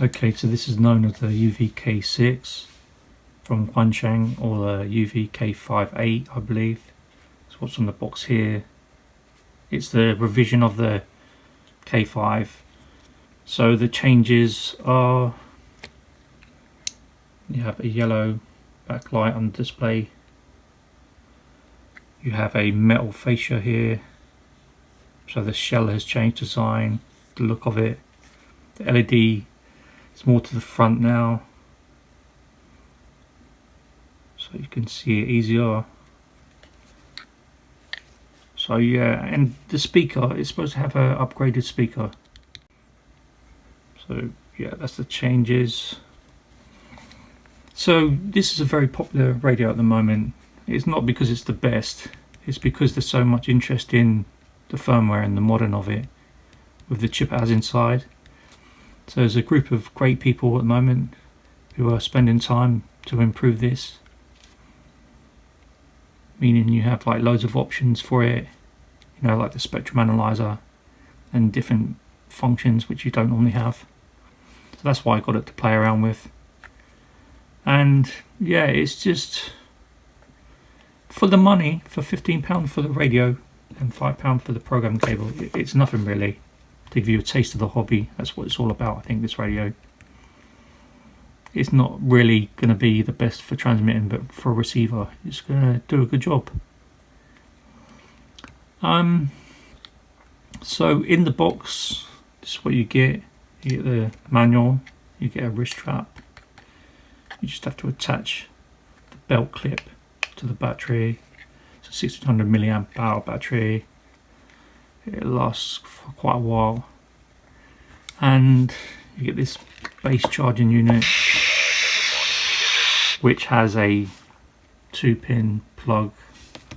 Okay, so this is known as the UVK6 from Quansheng, or the UVK5 I believe. That's what's on the box here. It's the revision of the K5. So the changes are, you have a yellow backlight on the display. You have a metal fascia here. So the shell has changed design, the look of it. The LED is more to the front now, so you can see it easier. So yeah, and the speaker is supposed to have an upgraded speaker. So yeah, that's the changes. So this is a very popular radio at the moment. It's not because it's the best, it's because there's so much interest in the firmware and the modding of it with the chip it has inside. So there's a group of great people at the moment who are spending time to improve this, meaning you have like loads of options for it, you know, like the spectrum analyzer and different functions which you don't normally have. So that's why I got it to play around with. And yeah, it's just for the money, for £15 for the radio and £5 for the program cable. It's nothing really. To give you a taste of the hobby, that's what it's all about. I think this radio, it's not really going to be the best for transmitting, but for a receiver it's going to do a good job. So in the box, this is what you get. You get the manual, you get a wrist strap. You just have to attach the belt clip to the battery. It's a 1600 milliamp hour battery. It lasts for quite a while, and you get this base charging unit which has a 2-pin plug.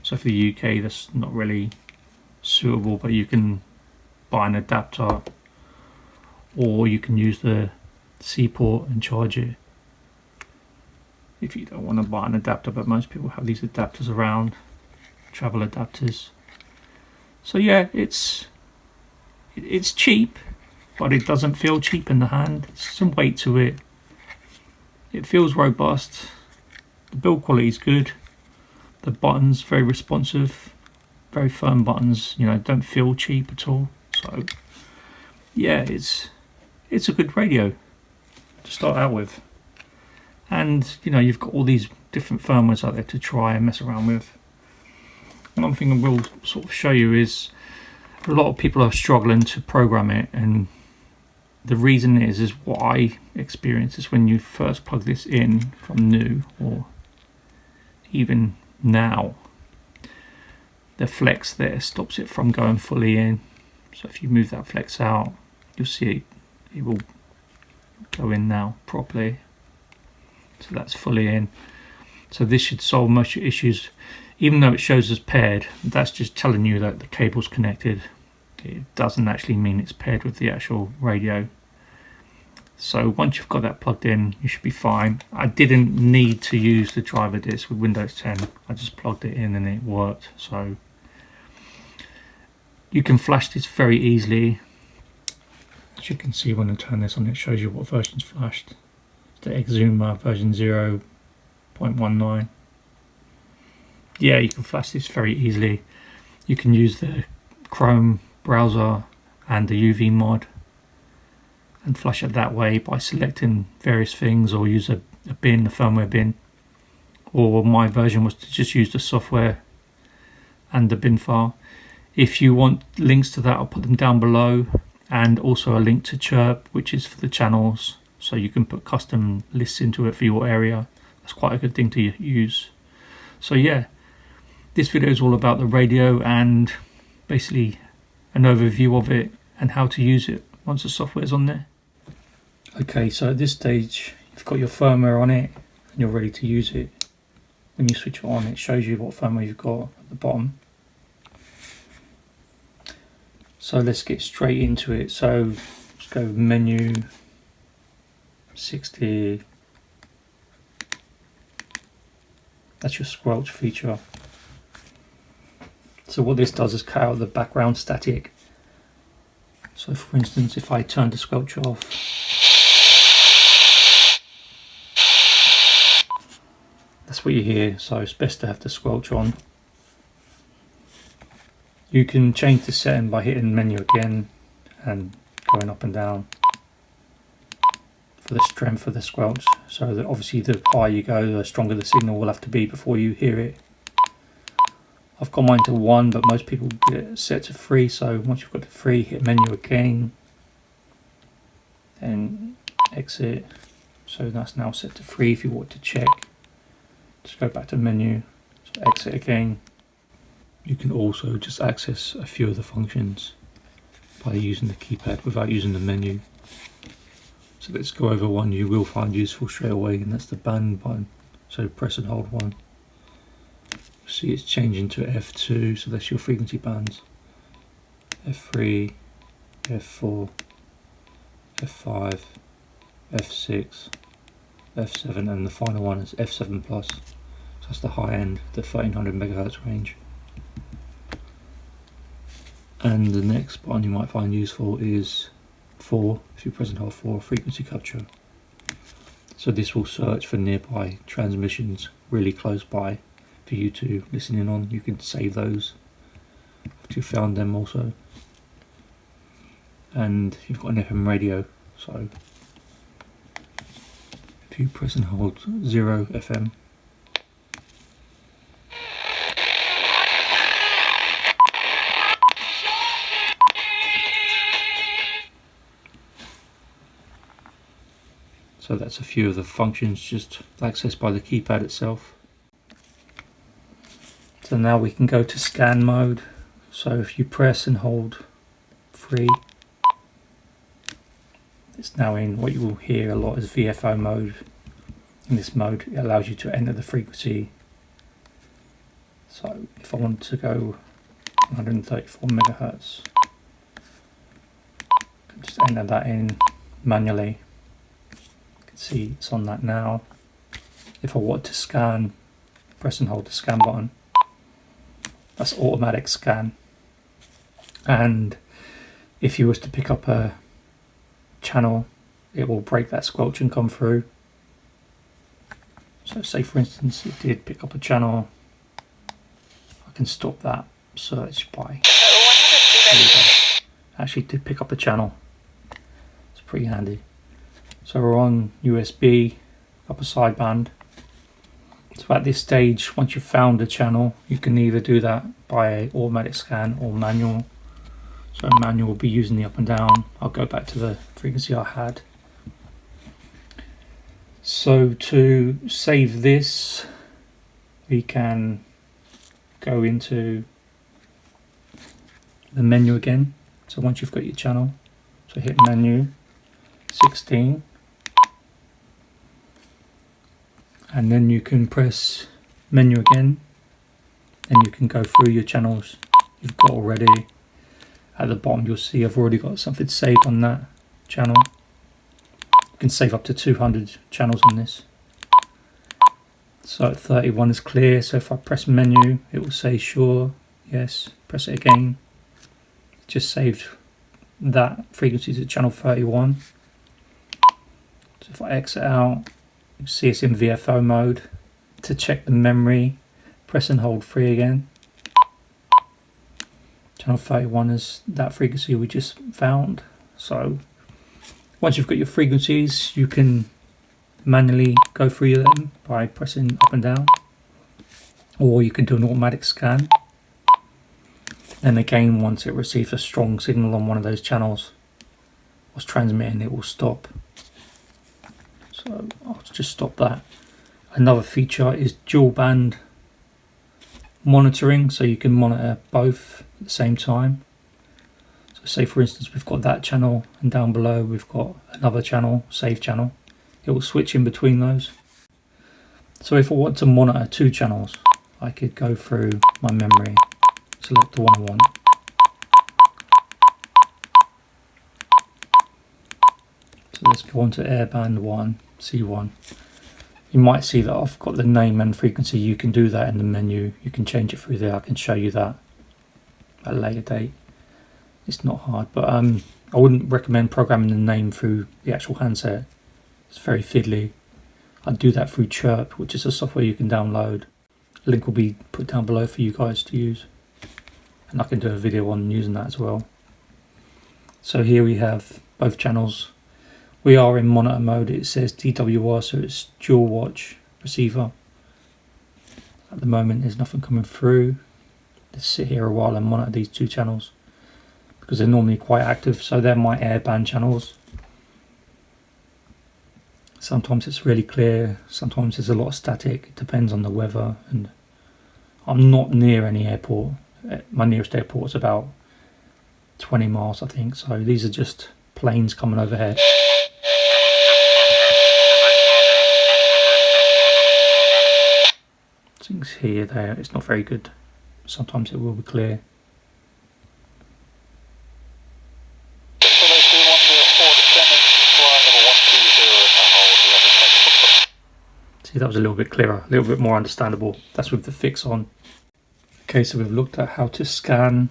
So for the UK that's not really suitable, but you can buy an adapter or you can use the C port and charge it if you don't want to buy an adapter, but most people have these adapters around, travel adapters. So yeah, it's cheap, but it doesn't feel cheap in the hand. There's some weight to it. It feels robust. The build quality is good. The buttons very responsive, very firm buttons. You know, don't feel cheap at all. So yeah, it's a good radio to start out with. And you know, you've got all these different firmwares out there to try and mess around with. One thing I will sort of show you is a lot of people are struggling to program it, and the reason is what I experience is when you first plug this in from new, or even now, the flex there stops it from going fully in. So if you move that flex out, you'll see it will go in now properly. So that's fully in. So this should solve most of your issues. Even though it shows as paired, that's just telling you that the cable's connected. It doesn't actually mean it's paired with the actual radio. So once you've got that plugged in, you should be fine. I didn't need to use the driver disc with Windows 10. I just plugged it in and it worked. So you can flash this very easily. As you can see when I turn this on, it shows you what version's flashed. The Egzumer version 0.19. Yeah, you can flash this very easily. You can use the Chrome browser and the UV mod and flash it that way by selecting various things, or use a bin, a firmware bin. Or my version was to just use the software and the bin file. If you want links to that, I'll put them down below, and also a link to Chirp, which is for the channels, so you can put custom lists into it for your area. That's quite a good thing to use. So yeah, this video is all about the radio and basically an overview of it and how to use it once the software is on there. Okay, so at this stage you've got your firmware on it and you're ready to use it. When you switch it on, it shows you what firmware you've got at the bottom. So let's get straight into it. So let's go menu, 60. That's your Squelch feature. So what this does is cut out the background static. So for instance, if I turn the Squelch off, that's what you hear, so it's best to have the squelch on. You can change the setting by hitting menu again and going up and down for the strength of the squelch, so that obviously the higher you go, the stronger the signal will have to be before you hear it. I've got mine to 1, but most people get it set to 3, so once you've got to 3, hit menu again, then exit. So that's now set to 3. If you want to check, just go back to menu, so exit again. You can also just access a few of the functions by using the keypad without using the menu. So let's go over one you will find useful straight away, and that's the band button. So press and hold 1. See, it's changing to F2, so that's your frequency bands. F3, F4, F5, F6, F7, and the final one is F7 plus. So that's the high end, the 1300 MHz range. And the next button you might find useful is 4, if you press and hold 4, frequency capture. So this will search for nearby transmissions really close by for you to listen in on. You can save those if you found them also. And you've got an FM radio, so if you press and hold 0 FM, so that's a few of the functions just accessed by the keypad itself. So now we can go to scan mode. So if you press and hold 3, it's now in what you will hear a lot is VFO mode. In this mode, it allows you to enter the frequency. So if I want to go 134 megahertz, I can just enter that in manually. See, it's on that now. If I want to scan, press and hold the scan button. That's automatic scan. And if you was to pick up a channel, it will break that squelch and come through. So say for instance it did pick up a channel, I can stop that search by actually did pick up a channel. It's pretty handy. So we're on USB, upper sideband. So at this stage, once you've found a channel, you can either do that by automatic scan or manual. So manual will be using the up and down. I'll go back to the frequency I had. So to save this, we can go into the menu again. So once you've got your channel, so hit menu, 16. And then you can press menu again, and you can go through your channels you've got already. At the bottom you'll see I've already got something saved on that channel. You can save up to 200 channels on this. So 31 is clear, so if I press menu it will say sure, yes, press it again. It just saved that frequency to channel 31. So if I exit out, you see it's in VFO mode. To check the memory, press and hold 3 again. Channel 31 is that frequency we just found. So once you've got your frequencies, you can manually go through them by pressing up and down, or you can do an automatic scan. And again, once it receives a strong signal on one of those channels was transmitting, it will stop. So I'll just stop that. Another feature is dual band monitoring, so you can monitor both at the same time. So say for instance we've got that channel and down below we've got another channel, save channel. It will switch in between those. So if I want to monitor 2 channels, I could go through my memory, select the one I want. So let's go on to Airband-18-130. You might see that I've got the name and frequency. You can do that in the menu. You can change it through there. I can show you that at a later date. It's not hard, but I wouldn't recommend programming the name through the actual handset. It's very fiddly. I do that through Chirp, which is a software you can download. A link will be put down below for you guys to use, and I can do a video on using that as well. So here we have both channels. We are in monitor mode. It says TJ.RC, so it's dual watch receiver. At the moment there's nothing coming through. Let's sit here a while and monitor these two channels because they're normally quite active. So they're my airband channels. Sometimes it's really clear, sometimes there's a lot of static. It depends on the weather, and I'm not near any airport. My nearest airport is about 20 miles, I think. So these are just planes coming overhead. Things here, there, it's not very good. Sometimes it will be clear. See, that was a little bit clearer, a little bit more understandable. That's with the fix on. Okay, so we've looked at how to scan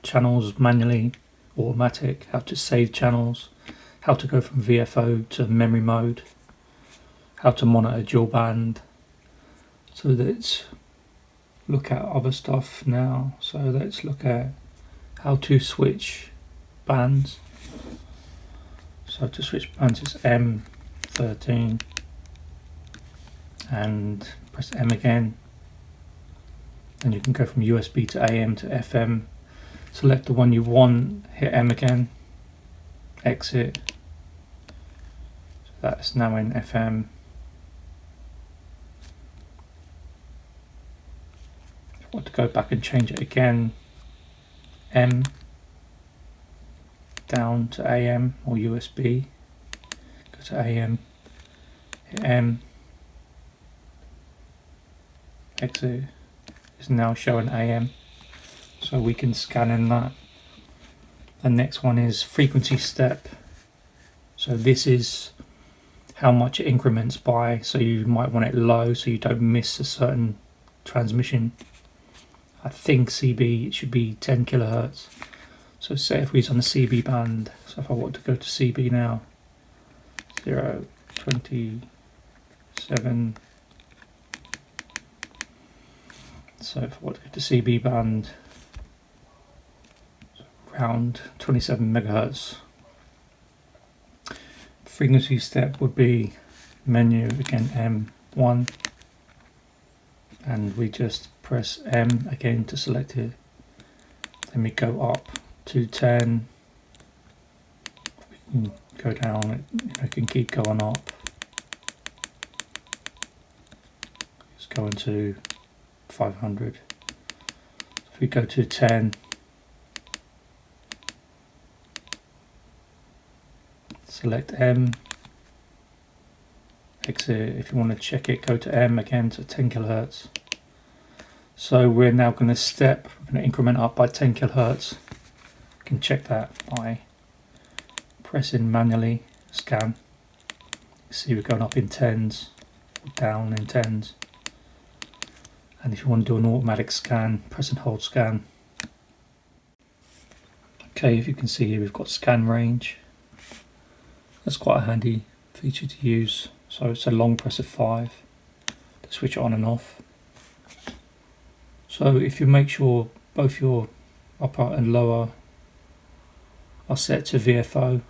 channels manually, automatic, how to save channels, how to go from VFO to memory mode, how to monitor dual band. So let's look at other stuff now. So let's look at how to switch bands. So to switch bands is M13 and press M again, and you can go from USB to AM to FM. Select the one you want, hit M again, exit. So that's now in FM. If I want to go back and change it again, M down to AM or USB, go to AM, hit M, exit. Is now showing AM, so we can scan in that. The next one is frequency step. So this is how much it increments by, so you might want it low so you don't miss a certain transmission. I think CB, it should be 10 kilohertz. So say if we was on the CB band, so if I want to go to CB now, 0.27. So if I want to go to CB band, around 27 megahertz. Frequency step would be menu, again M1, and we just press M again to select it. Then we go up to 10. We can go down, it can keep going up. It's going to 500. If we go to 10, select M, exit. If you want to check it, go to M again to 10 kilohertz. So we're now going to step, we're going to increment up by 10 kilohertz. You can check that by pressing manually, scan. You see we're going up in tens, down in tens. And if you want to do an automatic scan, press and hold scan. Okay, if you can see here, we've got scan range. That's quite a handy feature to use. So it's a long press of 5 to switch it on and off. So if you make sure both your upper and lower are set to VFO,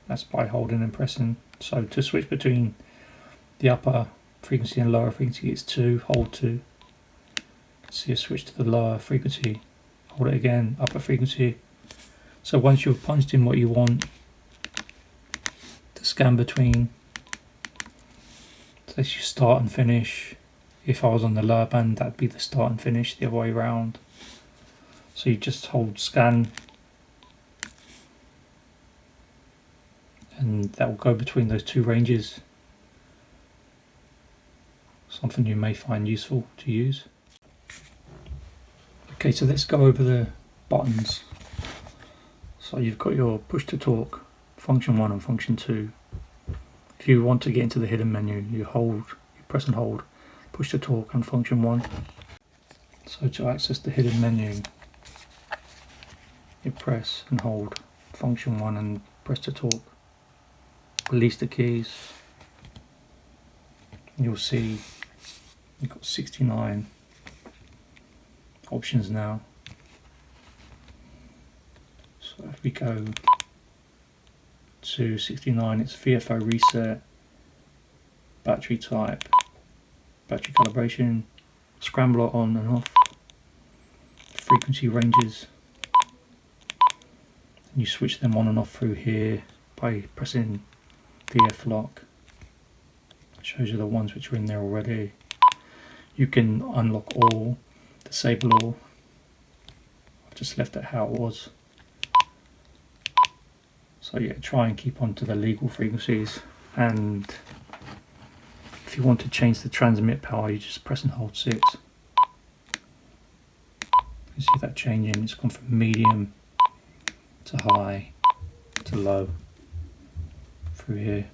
that's by holding and pressing. So to switch between the upper frequency and lower frequency, it's 2, hold 2. See a switch to the lower frequency, hold it again, upper frequency. So once you've punched in what you want to scan between, so you start and finish. If I was on the lower band, that'd be the start and finish, the other way around. So you just hold scan, and that will go between those two ranges. Something you may find useful to use. Okay, so let's go over the buttons. So you've got your push to talk, function 1 and function 2. If you want to get into the hidden menu, you press and hold push to talk and function 1. So to access the hidden menu, you press and hold function 1 and press to talk. Release the keys. and you'll see you've got 69 options now. So if we go to 69, it's VFO reset, battery type, battery calibration, scrambler on and off, frequency ranges. You switch them on and off through here by pressing the F lock. It shows you the ones which are in there already. You can unlock all, disable all. I've just left it how it was. So yeah, try and keep on to the legal frequencies, and if you want to change the transmit power, you just press and hold 6. You see that changing, it's gone from medium to high to low through here.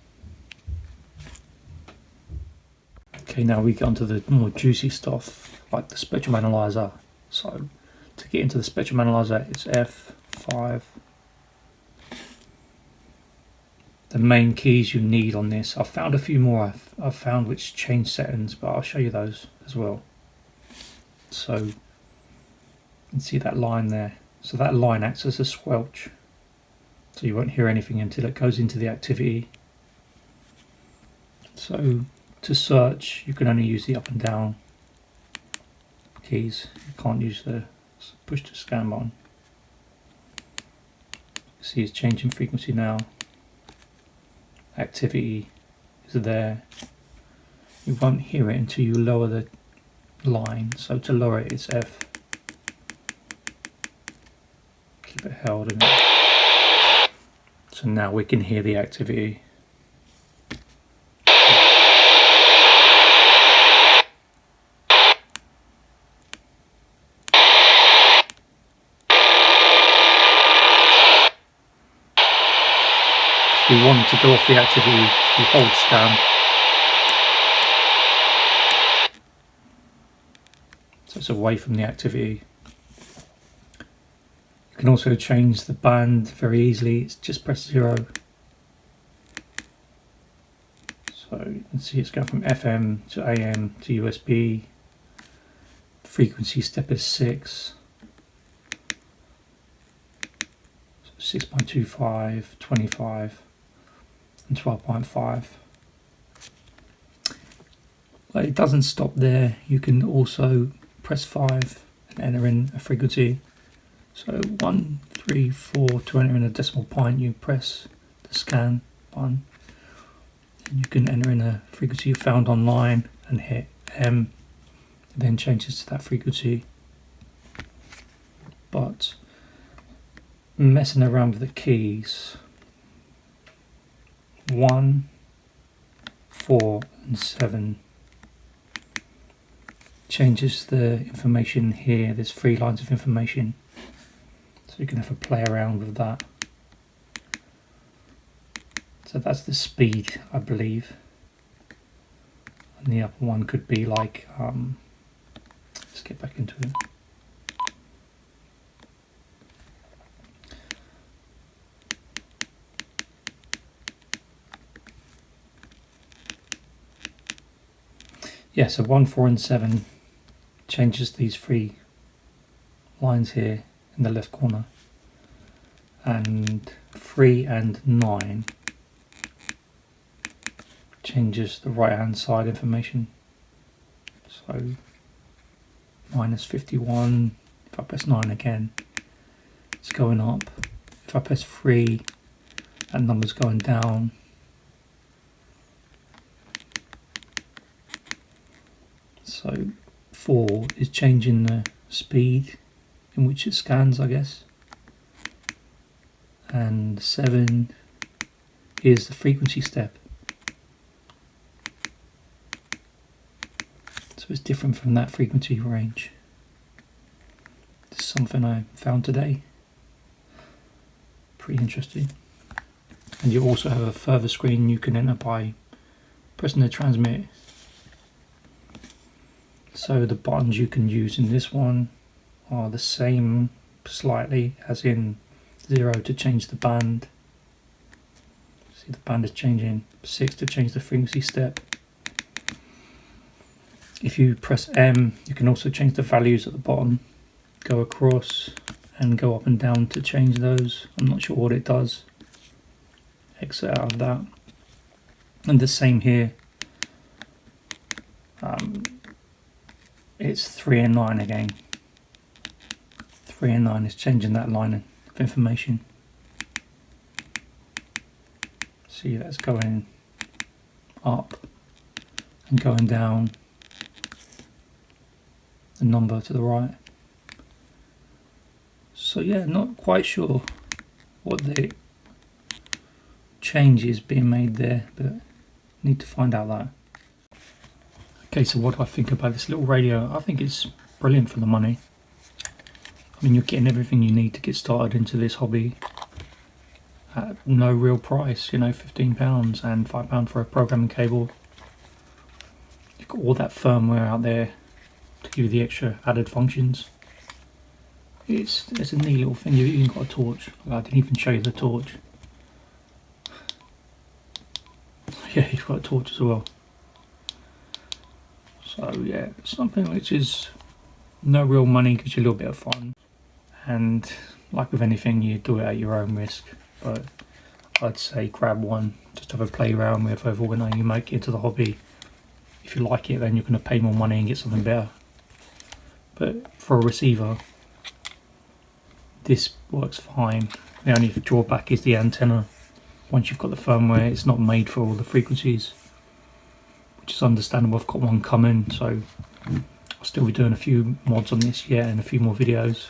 Okay, now we get onto the more juicy stuff like the spectrum analyzer. So to get into the spectrum analyzer, it's F5. The main keys you need on this, I've found a few more I've found which change settings, but I'll show you those as well. So you can see that line there. So that line acts as a squelch, so you won't hear anything until it goes into the activity. So to search, you can only use the up and down keys. You can't use the push to scan button. See, it's changing frequency now. Activity is there. You won't hear it until you lower the line. So to lower it, it's F. Keep it held in it. So now we can hear the activity. If we want to go off the activity, we hold scan. So it's away from the activity. You can also change the band very easily. It's just press 0. So you can see it's going from FM to AM to USB. Frequency step is 6. So 6.25, 25 and 12.5. But it doesn't stop there. You can also press 5 and enter in a frequency. So 1, 3, 4, to enter in a decimal point, you press the scan button. And you can enter in a frequency you found online and hit M. It then changes to that frequency. But messing around with the keys, 1, 4 and 7 changes the information here. There's 3 lines of information, so you can have a play around with that. So that's the speed, I believe, and the upper one could be like let's get back into it. Yeah, so 1, 4 and 7 changes these 3 lines here in the left corner, and 3 and 9 changes the right hand side information. So minus 51, if I press 9 again, it's going up. If I press 3, that number's going down. So 4 is changing the speed in which it scans, I guess. And 7 is the frequency step. So it's different from that frequency range. This is something I found today. Pretty interesting. And you also have a further screen you can enter by pressing the transmit. So the buttons you can use in this one are the same slightly, as in 0 to change the band. See, the band is changing. 6 to change the frequency step. If you press M, you can also change the values at the bottom, go across and go up and down to change those. I'm not sure what it does. Exit out of that. And the same here. It's 3 and 9 again. 3 and 9 is changing that line of information. See, that's going up and going down the number to the right. So yeah, not quite sure what the change is being made there, but need to find out that. Okay, so what do I think about this little radio? I think it's brilliant for the money. I mean, you're getting everything you need to get started into this hobby at no real price, you know, £15 and £5 for a programming cable. You've got all that firmware out there to give you the extra added functions. It's a neat little thing. You've even got a torch. I didn't even show you the torch. Yeah, you've got a torch as well. So yeah, something which is no real money, gives you a little bit of fun. And like with anything, you do it at your own risk. But I'd say grab one, just have a play around with over when you make it into the hobby. If you like it, then you're going to pay more money and get something better. But for a receiver, this works fine. The only drawback is the antenna. Once you've got the firmware, it's not made for all the frequencies, which is understandable. I've got one coming, so I'll still be doing a few mods on this yet and a few more videos.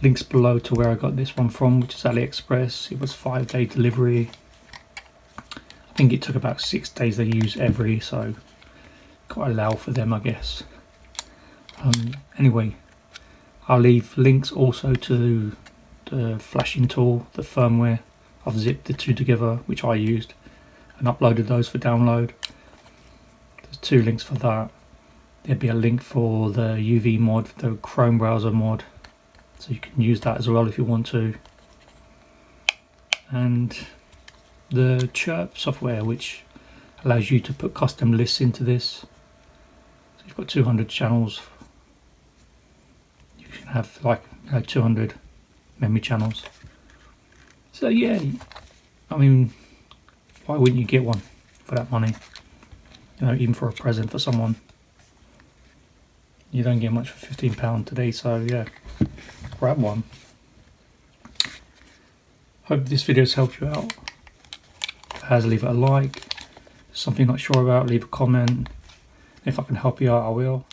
Links below to where I got this one from, which is AliExpress. It was 5-day delivery. I think it took about 6 days they use every, so quite allow for them, I guess. Anyway, I'll leave links also to the flashing tool, the firmware. I've zipped the two together, which I used, and uploaded those for download. There's 2 links for that. There'll be a link for the UV mod, the Chrome browser mod, so you can use that as well if you want to. And the Chirp software, which allows you to put custom lists into this. So you've got 200 channels. You can have like 200 memory channels. So yeah, I mean, why wouldn't you get one for that money? You know, even for a present for someone. You don't get much for £15 today, so yeah, grab one. Hope this video's helped you out. If it has, leave it a like. If something you're not sure about, leave a comment. If I can help you out, I will.